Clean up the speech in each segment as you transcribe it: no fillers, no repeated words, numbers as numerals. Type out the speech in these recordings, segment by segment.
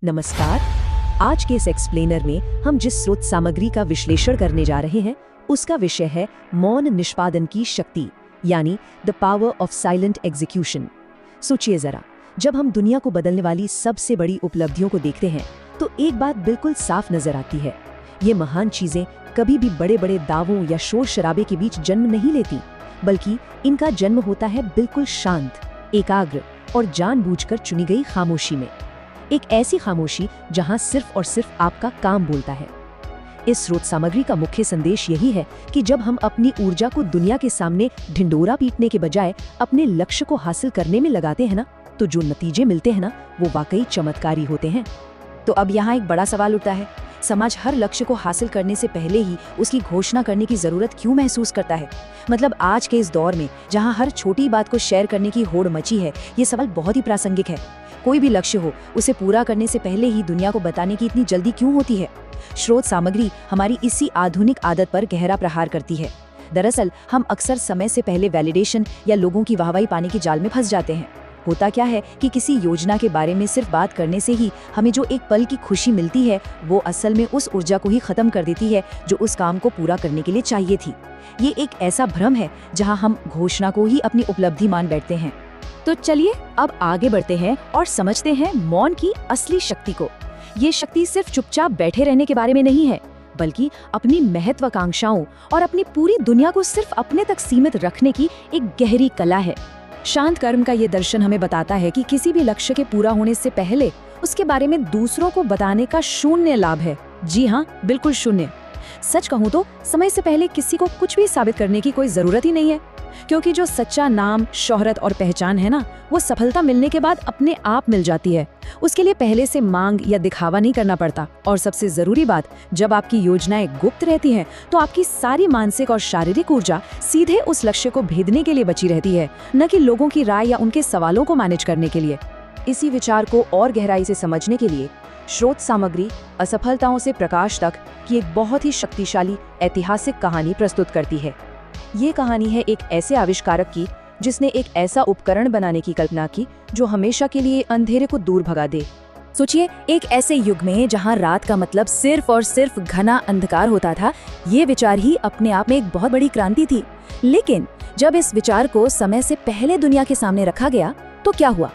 नमस्कार। आज के इस एक्सप्लेनर में हम जिस स्रोत सामग्री का विश्लेषण करने जा रहे हैं उसका विषय है मौन निष्पादन की शक्ति, यानी the power of silent execution. सोचिए जरा, जब हम दुनिया को बदलने वाली सबसे बड़ी उपलब्धियों को देखते हैं तो एक बात बिल्कुल साफ नजर आती है। ये महान चीजें कभी भी बड़े बड़े दावों या शोर शराबे के बीच जन्म नहीं लेती, बल्कि इनका जन्म होता है बिल्कुल शांत, एकाग्र और जानबूझकर चुनी गई खामोशी में। एक ऐसी खामोशी जहां सिर्फ और सिर्फ आपका काम बोलता है। इस स्रोत सामग्री का मुख्य संदेश यही है कि जब हम अपनी ऊर्जा को दुनिया के सामने ढिंडोरा पीटने के बजाय अपने लक्ष्य को हासिल करने में लगाते हैं ना, तो जो नतीजे मिलते हैं ना, वो वाकई चमत्कारी होते हैं। तो अब यहाँ एक बड़ा सवाल उठता है, समाज हर लक्ष्य को हासिल करने से पहले ही उसकी घोषणा करने की जरूरत क्यों महसूस करता है? मतलब आज के इस दौर में जहाँ हर छोटी बात को शेयर करने की होड़ मची है, ये सवाल बहुत ही प्रासंगिक है। कोई भी लक्ष्य हो, उसे पूरा करने से पहले ही दुनिया को बताने की इतनी जल्दी क्यों होती है? स्रोत सामग्री हमारी इसी आधुनिक आदत पर गहरा प्रहार करती है। दरअसल हम अक्सर समय से पहले वैलिडेशन या लोगों की वाहवाही पाने के जाल में फंस जाते हैं। होता क्या है कि किसी योजना के बारे में सिर्फ बात करने से ही हमें जो एक पल की खुशी मिलती है, वो असल में उस ऊर्जा को ही खत्म कर देती है जो उस काम को पूरा करने के लिए चाहिए थी। ये एक ऐसा भ्रम है जहां हम घोषणा को ही अपनी उपलब्धि मान बैठते हैं। तो चलिए अब आगे बढ़ते हैं और समझते हैं मौन की असली शक्ति को। ये शक्ति सिर्फ चुपचाप बैठे रहने के बारे में नहीं है, बल्कि अपनी महत्वाकांक्षाओं और अपनी पूरी दुनिया को सिर्फ अपने तक सीमित रखने की एक गहरी कला है। शांत कर्म का ये दर्शन हमें बताता है कि किसी भी लक्ष्य के पूरा होने से पहले उसके बारे में दूसरों को बताने का शून्य लाभ है। जी हाँ, बिल्कुल शून्य। सच कहूँ तो समय से पहले किसी को कुछ भी साबित करने की कोई जरूरत ही नहीं है, क्योंकि जो सच्चा नाम, शोहरत और पहचान है ना, वो सफलता मिलने के बाद अपने आप मिल जाती है। उसके लिए पहले से मांग या दिखावा नहीं करना पड़ता। और सबसे जरूरी बात, जब आपकी योजनाएं गुप्त रहती हैं, तो आपकी सारी मानसिक और शारीरिक ऊर्जा सीधे उस लक्ष्य को भेदने के लिए बची रहती है, न कि लोगों की राय या उनके सवालों को मैनेज करने के लिए। इसी विचार को और गहराई से समझने के लिए स्रोत सामग्री असफलताओं से प्रकाश तक की एक बहुत ही शक्तिशाली ऐतिहासिक कहानी प्रस्तुत करती है। ये कहानी है एक ऐसे आविष्कारक की जिसने एक ऐसा उपकरण बनाने की कल्पना की जो हमेशा के लिए अंधेरे को दूर भगा दे। सोचिए, एक ऐसे युग में जहां रात का मतलब सिर्फ और सिर्फ घना अंधकार होता था, ये विचार ही अपने आप में एक बहुत बड़ी क्रांति थी। लेकिन जब इस विचार को समय से पहले दुनिया के सामने रखा गया तो क्या हुआ?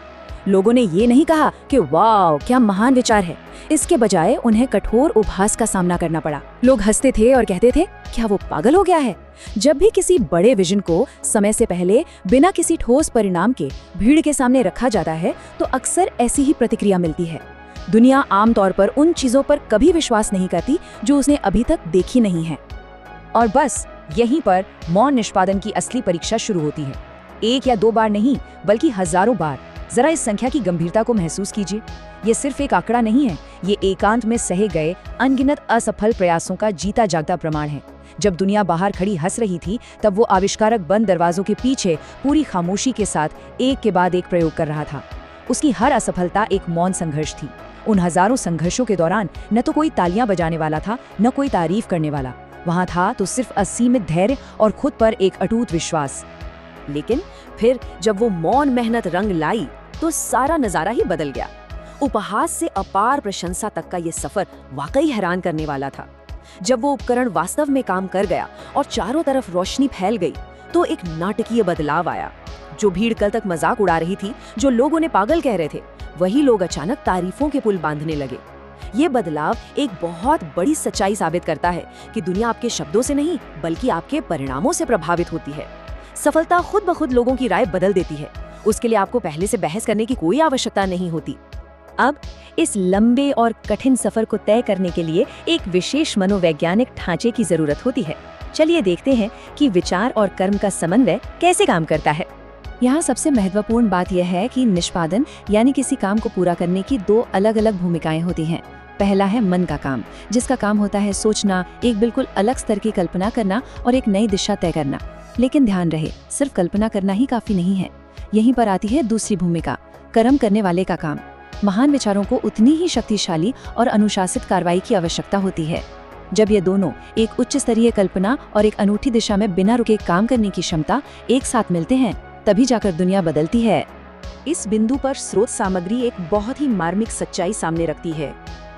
लोगों ने ये नहीं कहा कि वाह क्या महान विचार है। इसके बजाय उन्हें कठोर उपहास का सामना करना पड़ा। लोग हंसते थे और कहते थे, क्या वो पागल हो गया है? जब भी किसी बड़े विजन को समय से पहले बिना किसी ठोस परिणाम के भीड़ के सामने रखा जाता है तो अक्सर ऐसी ही प्रतिक्रिया मिलती है। दुनिया आमतौर पर उन चीजों पर कभी विश्वास नहीं करती जो उसने अभी तक देखी नहीं है। और बस यहीं पर मौन निष्पादन की असली परीक्षा शुरू होती है। एक या दो बार नहीं, बल्कि हजारों बार। जरा इस संख्या की गंभीरता को महसूस कीजिए। ये सिर्फ एक आंकड़ा नहीं है, ये एकांत में सहे गए अनगिनत असफल प्रयासों का जीता जागता प्रमाण है। जब दुनिया बाहर खड़ी हंस रही थी, तब वो आविष्कारक बंद दरवाजों के पीछे पूरी खामोशी के साथ एक के बाद एक प्रयोग कर रहा था। उसकी हर असफलता एक मौन संघर्ष थी। उन हजारों संघर्षों के दौरान न तो कोई तालियां बजाने वाला था, न कोई तारीफ करने वाला। वहां था तो सिर्फ असीमित धैर्य और खुद पर एक अटूट विश्वास। लेकिन फिर जब वो मौन मेहनत रंग लाई तो सारा नजारा ही बदल गया। उपहास से अपार प्रशंसा तक का ये सफर वाकई हैरान करने वाला था। जब वो उपकरण वास्तव में काम कर गया और चारों तरफ रोशनी फैल गई, तो एक नाटकीय बदलाव आया। जो भीड़ कल तक मजाक उड़ा रही थी, जो लोग उन्हें पागल कह रहे थे, वही लोग अचानक तारीफों के पुल बांधने लगे। ये बदलाव एक बहुत बड़ी सच्चाई साबित करता है कि दुनिया आपके शब्दों से नहीं, बल्कि आपके परिणामों से प्रभावित होती है। सफलता खुद ब खुद लोगों की राय बदल देती है। उसके लिए आपको पहले से बहस करने की कोई आवश्यकता नहीं होती। अब इस लंबे और कठिन सफर को तय करने के लिए एक विशेष मनोवैज्ञानिक ढांचे की जरूरत होती है। चलिए देखते हैं कि विचार और कर्म का समन्वय कैसे काम करता है। यहाँ सबसे महत्वपूर्ण बात यह है कि निष्पादन यानी किसी काम को पूरा करने की दो अलग अलग भूमिकाएं होती हैं। पहला है मन का काम, जिसका काम होता है सोचना, एक बिल्कुल अलग स्तर की कल्पना करना और एक नई दिशा तय करना। लेकिन ध्यान रहे, सिर्फ कल्पना करना ही काफी नहीं है। यहीं पर आती है दूसरी भूमिका, कर्म करने वाले का काम। महान विचारों को उतनी ही शक्तिशाली और अनुशासित कार्रवाई की आवश्यकता होती है। जब ये दोनों, एक उच्च स्तरीय कल्पना और एक अनूठी दिशा में बिना रुके काम करने की क्षमता, एक साथ मिलते हैं, तभी जाकर दुनिया बदलती है। इस बिंदु पर स्रोत सामग्री एक बहुत ही मार्मिक सच्चाई सामने रखती है।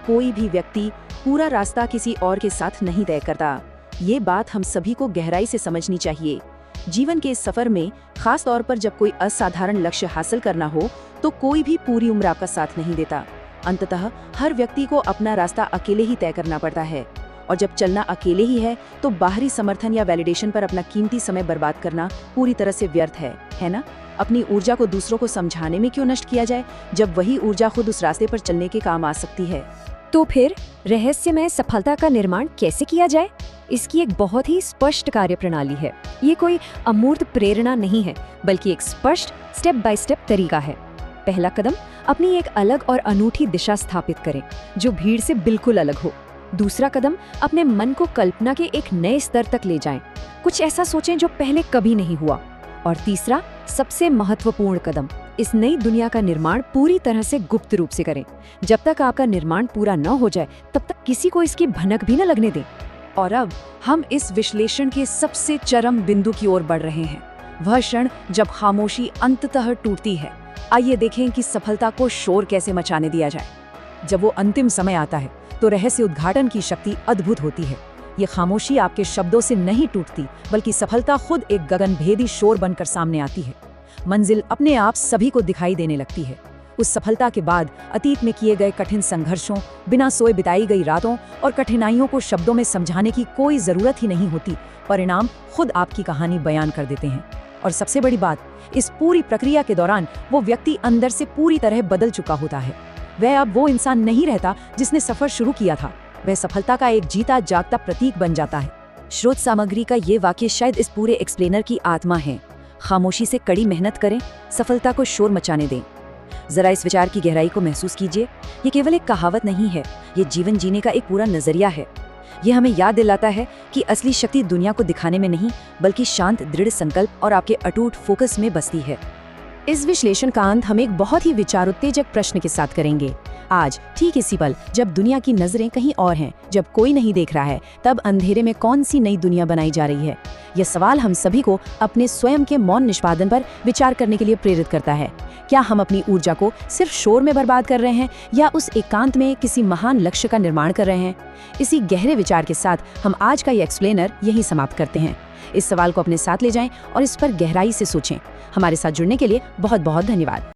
कोई भी व्यक्ति पूरा रास्ता किसी और के साथ नहीं तय करता। ये बात हम सभी को गहराई से समझनी चाहिए। जीवन के इस सफर में, खास तौर पर जब कोई असाधारण लक्ष्य हासिल करना हो, तो कोई भी पूरी उम्र आपका साथ नहीं देता। अंततः हर व्यक्ति को अपना रास्ता अकेले ही तय करना पड़ता है, और जब चलना अकेले ही है तो बाहरी समर्थन या वैलिडेशन पर अपना कीमती समय बर्बाद करना पूरी तरह से व्यर्थ है ना? अपनी ऊर्जा को दूसरों को समझाने में क्यों नष्ट किया जाए, जब वही ऊर्जा खुद उस रास्ते पर चलने के काम आ सकती है। तो फिर रहस्यमय सफलता का निर्माण कैसे किया जाए? इसकी एक बहुत ही स्पष्ट कार्यप्रणाली है। ये कोई अमूर्त प्रेरणा नहीं है, बल्कि एक स्पष्ट स्टेप बाय स्टेप तरीका है। पहला कदम, अपनी एक अलग और अनूठी दिशा स्थापित करें, जो भीड़ से बिल्कुल अलग हो। दूसरा कदम, अपने मन को कल्पना के एक नए स्तर तक ले जाएं। कुछ ऐसा सोचें जो पहले कभी नहीं हुआ। और तीसरा, सबसे महत्वपूर्ण कदम, इस नई दुनिया का निर्माण पूरी तरह से गुप्त रूप से करें। जब तक आपका निर्माण पूरा न हो जाए, तब तक किसी को इसकी भनक भी न लगने दें। और अब हम इस विश्लेषण के सबसे चरम बिंदु की ओर बढ़ रहे हैं, वह क्षण जब खामोशी अंततः टूटती है। आइए देखें कि सफलता को शोर कैसे मचाने दिया जाए। जब वो अंतिम समय आता है, तो रहस्य उद्घाटन की शक्ति अद्भुत होती है। ये खामोशी आपके शब्दों से नहीं टूटती, बल्कि सफलता खुद एक गगनभेदी शोर बनकर सामने आती है। मंजिल अपने आप सभी को दिखाई देने लगती है। उस सफलता के बाद अतीत में किए गए कठिन संघर्षों, बिना सोए बिताई गई रातों और कठिनाइयों को शब्दों में समझाने की कोई जरूरत ही नहीं होती। परिणाम खुद आपकी कहानी बयान कर देते हैं। और सबसे बड़ी बात, इस पूरी प्रक्रिया के दौरान वो व्यक्ति अंदर से पूरी तरह बदल चुका होता है। वह अब वो इंसान नहीं रहता जिसने सफर शुरू किया था। वह सफलता का एक जीता जागता प्रतीक बन जाता है। स्रोत सामग्री का ये वाक्य शायद इस पूरे एक्सप्लेनर की आत्मा है। खामोशी से कड़ी मेहनत करें, सफलता को शोर मचाने दें। जरा इस विचार की गहराई को महसूस कीजिए। ये केवल एक कहावत नहीं है, ये जीवन जीने का एक पूरा नजरिया है। ये हमें याद दिलाता है कि असली शक्ति दुनिया को दिखाने में नहीं, बल्कि शांत दृढ़ संकल्प और आपके अटूट फोकस में बसती है। इस विश्लेषण का अंत हम एक बहुत ही विचारोत्तेजक प्रश्न के साथ करेंगे। आज ठीक इसी पल, जब दुनिया की नजरें कहीं और हैं, जब कोई नहीं देख रहा है, तब अंधेरे में कौन सी नई दुनिया बनाई जा रही है? यह सवाल हम सभी को अपने स्वयं के मौन निष्पादन पर विचार करने के लिए प्रेरित करता है। क्या हम अपनी ऊर्जा को सिर्फ शोर में बर्बाद कर रहे हैं, या उस एकांत में किसी महान लक्ष्य का निर्माण कर रहे हैं? इसी गहरे विचार के साथ हम आज का ये एक्सप्लेनर यहीं समाप्त करते हैं। इस सवाल को अपने साथ ले जाएं और इस पर गहराई से सोचें। हमारे साथ जुड़ने के लिए बहुत बहुत धन्यवाद।